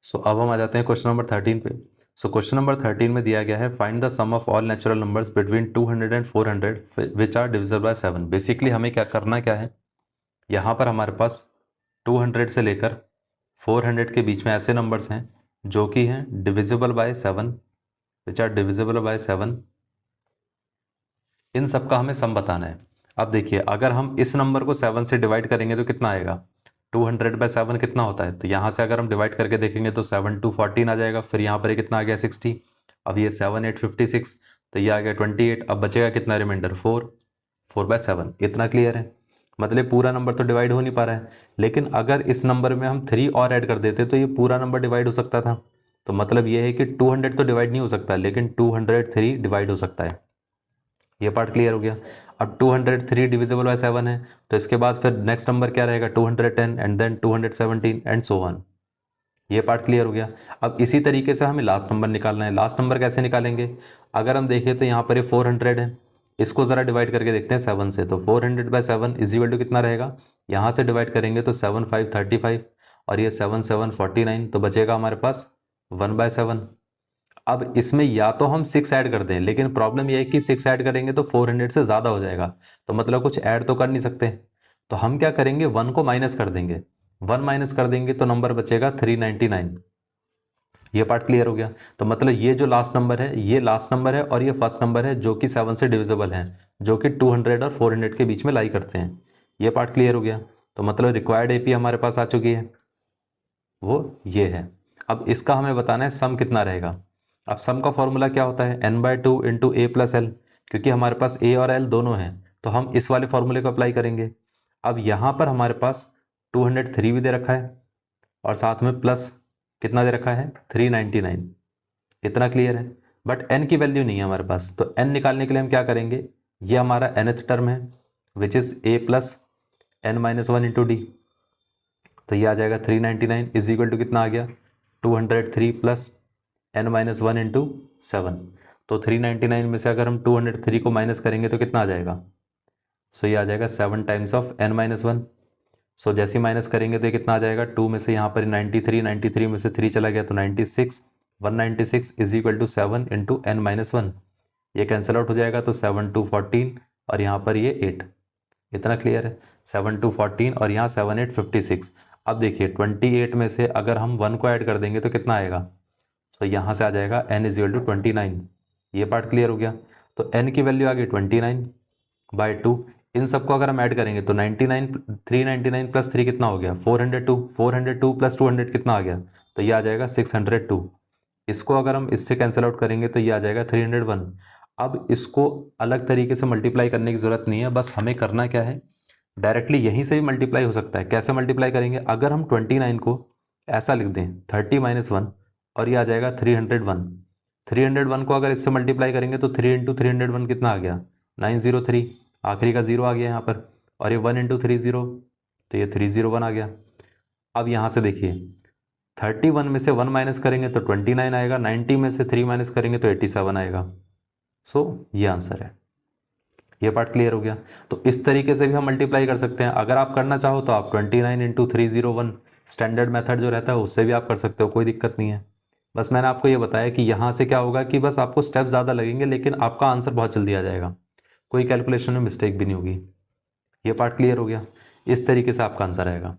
सो अब हम आ जाते हैं क्वेश्चन नंबर 13 पे। सो क्वेश्चन नंबर 13 में दिया गया है find the sum of all natural numbers between 200 and 400 which are divisible by 7। Basically हमें क्या करना क्या है, यहाँ पर हमारे पास 200 से लेकर 400 के बीच में ऐसे नंबर्स हैं जो कि हैं divisible by 7, which are divisible by 7। इन सब का हमें सम बताना है। अब देखिए, अगर हम इस नंबर को 7 से डिवाइड करेंगे तो कितना आएगा, 200/7 कितना होता है, तो यहाँ से अगर हम डिवाइड करके देखेंगे तो 7 2 14 आ जाएगा। फिर यहाँ पर ये कितना आ गया 60। अब ये 7 8 56, तो ये आ गया 28। अब बचेगा कितना रिमाइंडर 4/7। इतना क्लियर है। मतलब पूरा नंबर तो डिवाइड हो नहीं पा रहा है, लेकिन अगर इस नंबर में हम 3 और ऐड कर देते तो ये पूरा नंबर डिवाइड हो सकता था। तो मतलब ये है कि 200 तो डिवाइड नहीं हो सकता, लेकिन 203 डिवाइड हो सकता है। ये पार्ट क्लियर हो गया। अब 203 डिविजिबल बाय 7 है, तो इसके बाद फिर नेक्स्ट नंबर क्या रहेगा 210 and then 217 and so on. ये पार्ट क्लियर हो गया। अब इसी तरीके से हमें लास्ट नंबर निकालना है। लास्ट नंबर कैसे निकालेंगे, अगर हम देखें तो यहाँ पर ये 400 है, इसको ज़रा डिवाइड करके देखते हैं 7 से। तो 400/7 इज इक्वल टू कितना रहेगा, यहाँ से डिवाइड करेंगे तो 7 5 35 और ये 7 7 49, तो बचेगा हमारे पास 1/7। अब इसमें या तो हम 6 ऐड कर दें, लेकिन प्रॉब्लम यह है कि 6 ऐड करेंगे तो 400 से ज़्यादा हो जाएगा, तो मतलब कुछ ऐड तो कर नहीं सकते। तो हम क्या करेंगे, 1 को माइनस कर देंगे। 1 माइनस कर देंगे तो नंबर बचेगा 399। ये पार्ट क्लियर हो गया। तो मतलब ये जो लास्ट नंबर है, ये लास्ट नंबर है और ये फर्स्ट नंबर है जो कि 7 से डिविजिबल है, जो कि 200 और 400 के बीच में लाई करते हैं। ये पार्ट क्लियर हो गया। तो मतलब रिक्वायर्ड एपी हमारे पास आ चुकी है, वो ये है। अब इसका हमें बताना है सम कितना रहेगा। अब सम का फॉर्मूला क्या होता है, n/2 इंटू ए प्लस एल। क्योंकि हमारे पास ए और एल दोनों हैं, तो हम इस वाले फॉर्मूले को अप्लाई करेंगे। अब यहाँ पर हमारे पास 203 भी दे रखा है और साथ में प्लस कितना दे रखा है 399। इतना क्लियर है। बट n की वैल्यू नहीं है हमारे पास, तो n निकालने के लिए हम क्या करेंगे, ये हमारा nth टर्म है which is a plus n-1 into D. तो ये आ जाएगा 399 इज इक्वल टू कितना आ गया 203 प्लस n-1 इंटू 7। तो 399 में से अगर हम 203 को माइनस करेंगे तो कितना आ जाएगा, सो ये आ जाएगा 7 टाइम्स ऑफ n-1। सो जैसे ही माइनस करेंगे तो ये कितना आ जाएगा, 2 में से यहाँ पर 93, 93 में से 3 चला गया तो 96, 196 is equal to 7 into n-1। ये कैंसिल आउट हो जाएगा तो 7 2 14 और यहाँ पर ये 8। इतना क्लियर है। 7 2 14 और यहाँ 7 8 56। अब देखिए 28 में से अगर हम 1 को ऐड कर देंगे तो कितना आएगा, तो यहाँ से आ जाएगा n इज इक्वल टू 29। ये पार्ट क्लियर हो गया। तो n की वैल्यू आ गई 29/2। इन सबको अगर हम ऐड करेंगे तो 99, 399 प्लस 3 कितना हो गया 402, 402 प्लस 200 कितना आ गया, तो ये आ जाएगा 602। इसको अगर हम इससे कैंसिल आउट करेंगे तो ये आ जाएगा 301। अब इसको अलग तरीके से मल्टीप्लाई करने की ज़रूरत नहीं है, बस हमें करना क्या है, डायरेक्टली यहीं से भी मल्टीप्लाई हो सकता है। कैसे मल्टीप्लाई करेंगे, अगर हम 29 को ऐसा लिख दें 30-1 और ये आ जाएगा 301। 301 को अगर इससे मल्टीप्लाई करेंगे तो 3 इंटू 301 कितना आ गया 903, आखिरी का 0 आ गया यहाँ पर। और ये 1 इंटू 30, तो ये 301 आ गया। अब यहाँ से देखिए 31 में से 1 माइनस करेंगे तो 29 आएगा, 90 में से 3 माइनस करेंगे तो 87 आएगा। सो ये आंसर है। ये पार्ट क्लियर हो गया। तो इस तरीके से भी हम मल्टीप्लाई कर सकते हैं। अगर आप करना चाहो तो आप 29 इंटू 301 स्टैंडर्ड मेथड जो रहता है उससे भी आप कर सकते हो, कोई दिक्कत नहीं है। बस मैंने आपको ये बताया कि यहाँ से क्या होगा कि बस आपको स्टेप ज़्यादा लगेंगे, लेकिन आपका आंसर बहुत जल्दी आ जाएगा, कोई कैलकुलेशन में मिस्टेक भी नहीं होगी। ये पार्ट क्लियर हो गया। इस तरीके से आपका आंसर आएगा।